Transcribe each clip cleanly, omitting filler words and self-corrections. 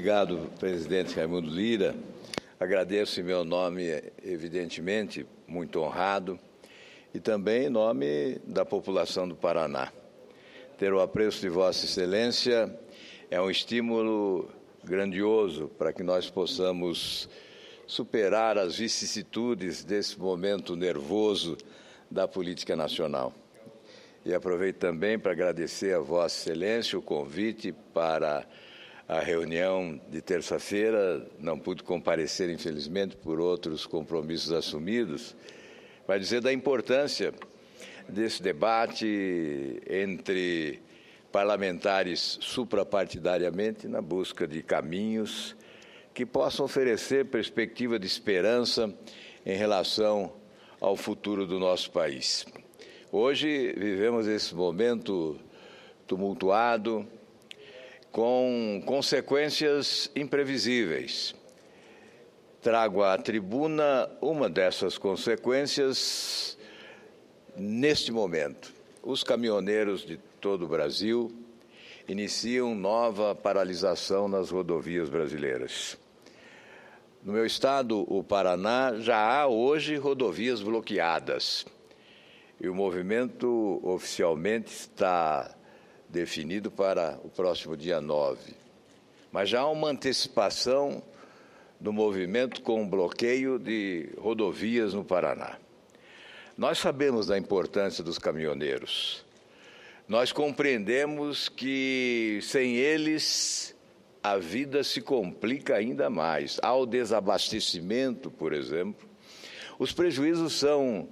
Obrigado, presidente Raimundo Lira. Agradeço em meu nome, evidentemente, muito honrado, e também em nome da população do Paraná. Ter o apreço de Vossa Excelência é um estímulo grandioso para que nós possamos superar as vicissitudes desse momento nervoso da política nacional. E aproveito também para agradecer a Vossa Excelência o convite para a reunião de terça-feira. Não pude comparecer, infelizmente, por outros compromissos assumidos, para dizer da importância desse debate entre parlamentares suprapartidariamente na busca de caminhos que possam oferecer perspectiva de esperança em relação ao futuro do nosso país. Hoje vivemos esse momento tumultuado, com consequências imprevisíveis. Trago à tribuna uma dessas consequências neste momento. Os caminhoneiros de todo o Brasil iniciam nova paralisação nas rodovias brasileiras. No meu estado, o Paraná, já há hoje rodovias bloqueadas. E o movimento oficialmente está definido para o próximo dia 9. Mas já há uma antecipação do movimento com bloqueio de rodovias no Paraná. Nós sabemos da importância dos caminhoneiros. Nós compreendemos que sem eles a vida se complica ainda mais. Ao desabastecimento, por exemplo, os prejuízos são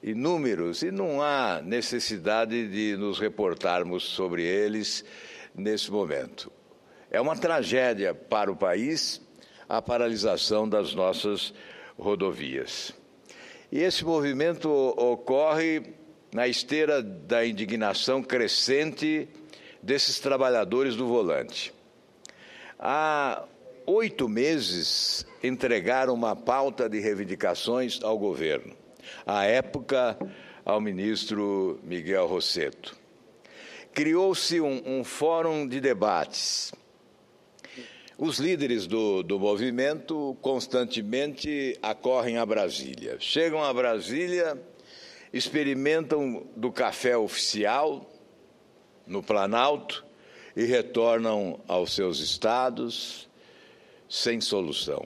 inúmeros e não há necessidade de nos reportarmos sobre eles nesse momento. É uma tragédia para o país a paralisação das nossas rodovias. E esse movimento ocorre na esteira da indignação crescente desses trabalhadores do volante. Há 8 meses entregaram uma pauta de reivindicações ao governo, à época ao ministro Miguel Rosseto. Criou-se um fórum de debates. Os líderes do movimento constantemente acorrem a Brasília. Chegam a Brasília, experimentam do café oficial no Planalto e retornam aos seus estados sem solução,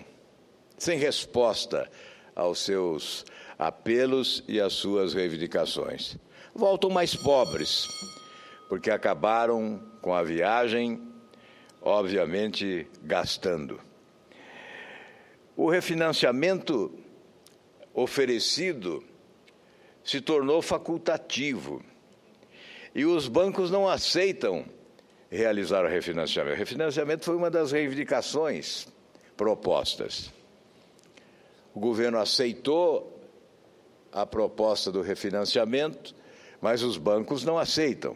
sem resposta aos seus apelos e às suas reivindicações. Voltam mais pobres, porque acabaram com a viagem, obviamente, gastando. O refinanciamento oferecido se tornou facultativo e os bancos não aceitam realizar o refinanciamento. O refinanciamento foi uma das reivindicações propostas. O governo aceitou a proposta do refinanciamento, mas os bancos não aceitam.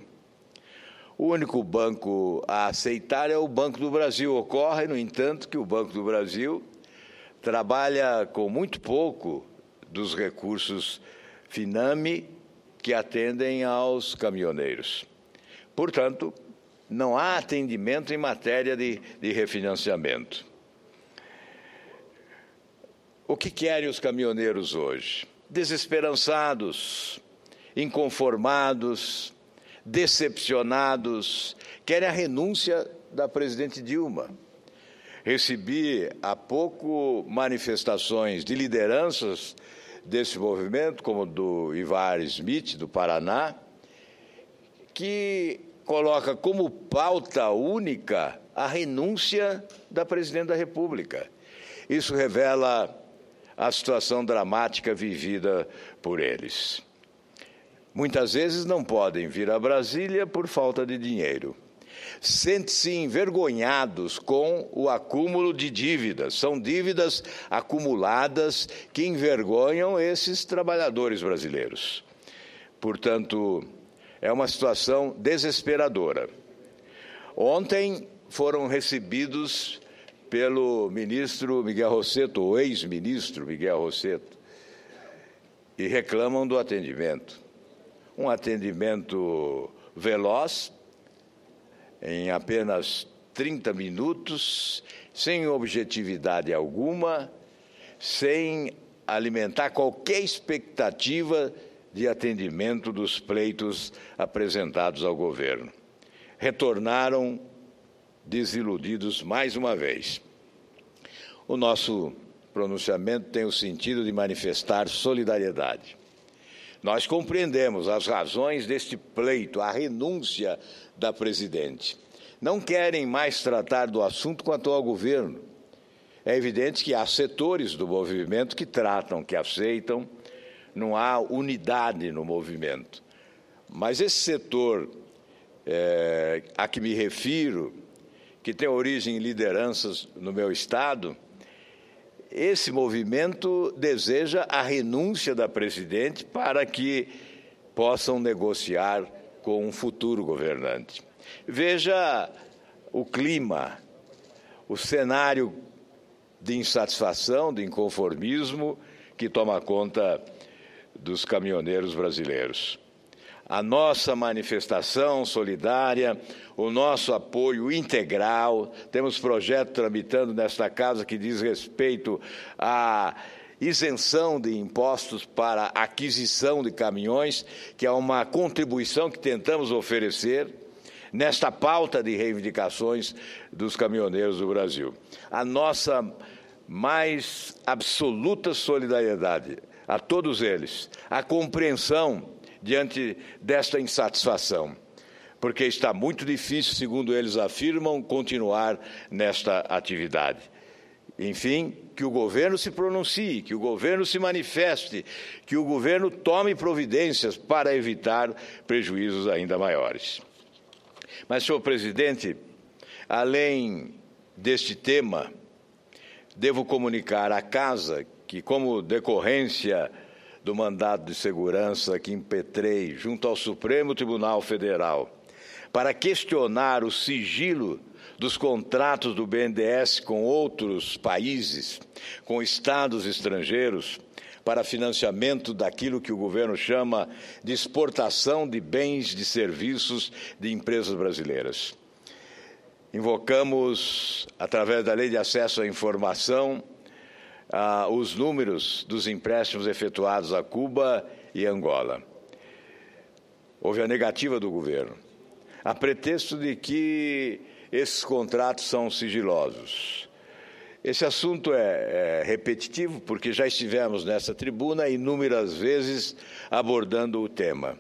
O único banco a aceitar é o Banco do Brasil. Ocorre, no entanto, que o Banco do Brasil trabalha com muito pouco dos recursos Finame que atendem aos caminhoneiros. Portanto, não há atendimento em matéria de refinanciamento. O que querem os caminhoneiros hoje? Desesperançados, inconformados, decepcionados, querem a renúncia da presidente Dilma. Recebi há pouco manifestações de lideranças desse movimento, como do Ivar Smith, do Paraná, que coloca como pauta única a renúncia da presidente da República. Isso revela a situação dramática vivida por eles. Muitas vezes não podem vir a Brasília por falta de dinheiro. Sentem-se envergonhados com o acúmulo de dívidas. São dívidas acumuladas que envergonham esses trabalhadores brasileiros. Portanto, é uma situação desesperadora. Ontem foram recebidos pelo ministro Miguel Rosseto, o ex-ministro Miguel Rosseto, e reclamam do atendimento. Um atendimento veloz, em apenas 30 minutos, sem objetividade alguma, sem alimentar qualquer expectativa de atendimento dos pleitos apresentados ao governo. Retornaram desiludidos mais uma vez. O nosso pronunciamento tem o sentido de manifestar solidariedade. Nós compreendemos as razões deste pleito, a renúncia da presidente. Não querem mais tratar do assunto quanto ao governo. É evidente que há setores do movimento que tratam, que aceitam, não há unidade no movimento. Mas esse setor a que me refiro, que tem origem em lideranças no meu estado, esse movimento deseja a renúncia da presidente para que possam negociar com um futuro governante. Veja o clima, o cenário de insatisfação, de inconformismo que toma conta dos caminhoneiros brasileiros. A nossa manifestação solidária, o nosso apoio integral, temos projeto tramitando nesta casa que diz respeito à isenção de impostos para aquisição de caminhões, que é uma contribuição que tentamos oferecer nesta pauta de reivindicações dos caminhoneiros do Brasil. A nossa mais absoluta solidariedade a todos eles, a compreensão diante desta insatisfação, porque está muito difícil, segundo eles afirmam, continuar nesta atividade. Enfim, que o governo se pronuncie, que o governo se manifeste, que o governo tome providências para evitar prejuízos ainda maiores. Mas, senhor presidente, além deste tema, devo comunicar à Casa que, como decorrência do mandado de segurança que impetrei junto ao Supremo Tribunal Federal para questionar o sigilo dos contratos do BNDES com outros países, com estados estrangeiros, para financiamento daquilo que o governo chama de exportação de bens, de serviços de empresas brasileiras. Invocamos, através da Lei de Acesso à Informação, os números dos empréstimos efetuados a Cuba e Angola. Houve a negativa do governo, a pretexto de que esses contratos são sigilosos. Esse assunto é repetitivo, porque já estivemos nessa tribuna inúmeras vezes abordando o tema.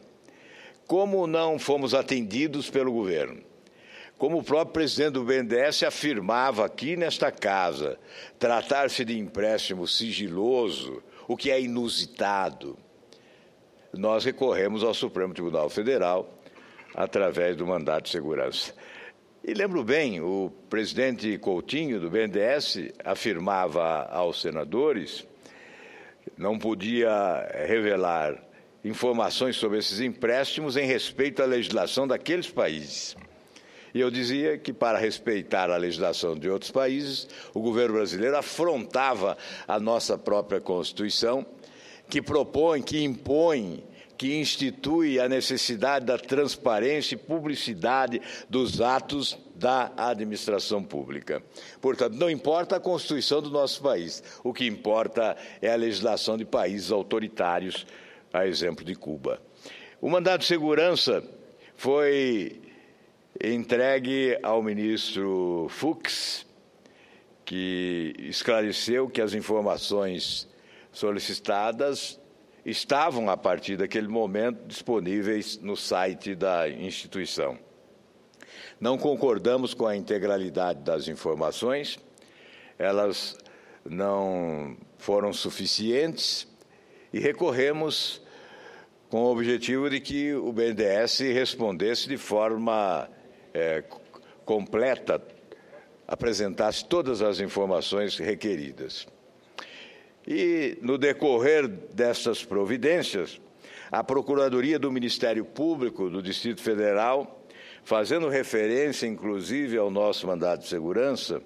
Como não fomos atendidos pelo governo? Como o próprio presidente do BNDES afirmava aqui nesta casa, tratar-se de empréstimo sigiloso, o que é inusitado, nós recorremos ao Supremo Tribunal Federal através do mandado de segurança. E lembro bem, o presidente Coutinho, do BNDES, afirmava aos senadores que não podia revelar informações sobre esses empréstimos em respeito à legislação daqueles países. E eu dizia que, para respeitar a legislação de outros países, o governo brasileiro afrontava a nossa própria Constituição, que propõe, que impõe, que institui a necessidade da transparência e publicidade dos atos da administração pública. Portanto, não importa a Constituição do nosso país, o que importa é a legislação de países autoritários, a exemplo de Cuba. O mandado de segurança foi entregue ao ministro Fux, que esclareceu que as informações solicitadas estavam, a partir daquele momento, disponíveis no site da instituição. Não concordamos com a integralidade das informações, elas não foram suficientes e recorremos com o objetivo de que o BNDES respondesse de forma completa, apresentasse todas as informações requeridas. E, no decorrer dessas providências, a Procuradoria do Ministério Público do Distrito Federal, fazendo referência, inclusive, ao nosso mandado de segurança,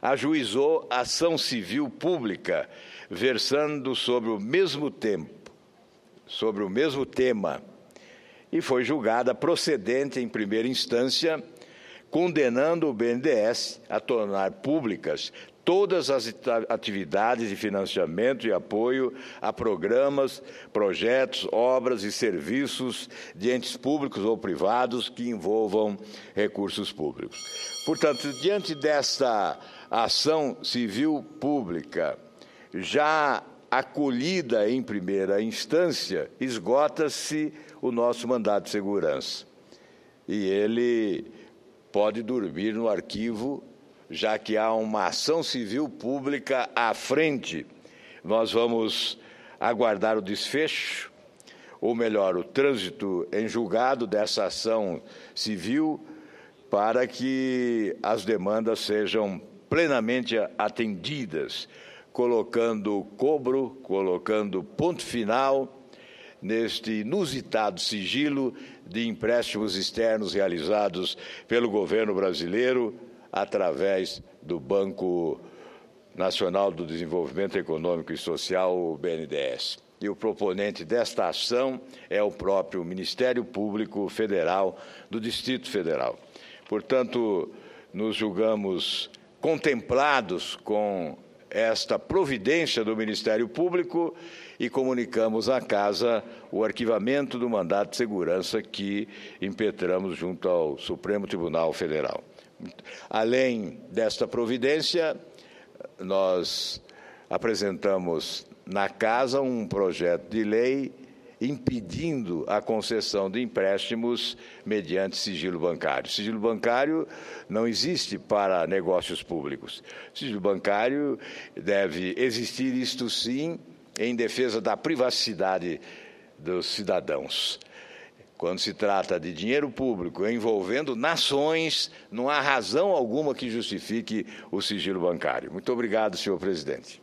ajuizou ação civil pública, versando sobre o mesmo tema, e foi julgada procedente em primeira instância, condenando o BNDES a tornar públicas todas as atividades de financiamento e apoio a programas, projetos, obras e serviços de entes públicos ou privados que envolvam recursos públicos. Portanto, diante desta ação civil pública, já acolhida em primeira instância, esgota-se o nosso mandato de segurança. E ele pode dormir no arquivo, já que há uma ação civil pública à frente. Nós vamos aguardar o desfecho, ou melhor, o trânsito em julgado dessa ação civil, para que as demandas sejam plenamente atendidas, colocando cobro, colocando ponto final neste inusitado sigilo de empréstimos externos realizados pelo governo brasileiro através do Banco Nacional do Desenvolvimento Econômico e Social, o BNDES. E o proponente desta ação é o próprio Ministério Público Federal do Distrito Federal. Portanto, nos julgamos contemplados com esta providência do Ministério Público e comunicamos à Casa o arquivamento do mandato de segurança que impetramos junto ao Supremo Tribunal Federal. Além desta providência, nós apresentamos na Casa um projeto de lei impedindo a concessão de empréstimos mediante sigilo bancário. Sigilo bancário não existe para negócios públicos. Sigilo bancário deve existir, isto sim, em defesa da privacidade dos cidadãos. Quando se trata de dinheiro público envolvendo nações, não há razão alguma que justifique o sigilo bancário. Muito obrigado, senhor presidente.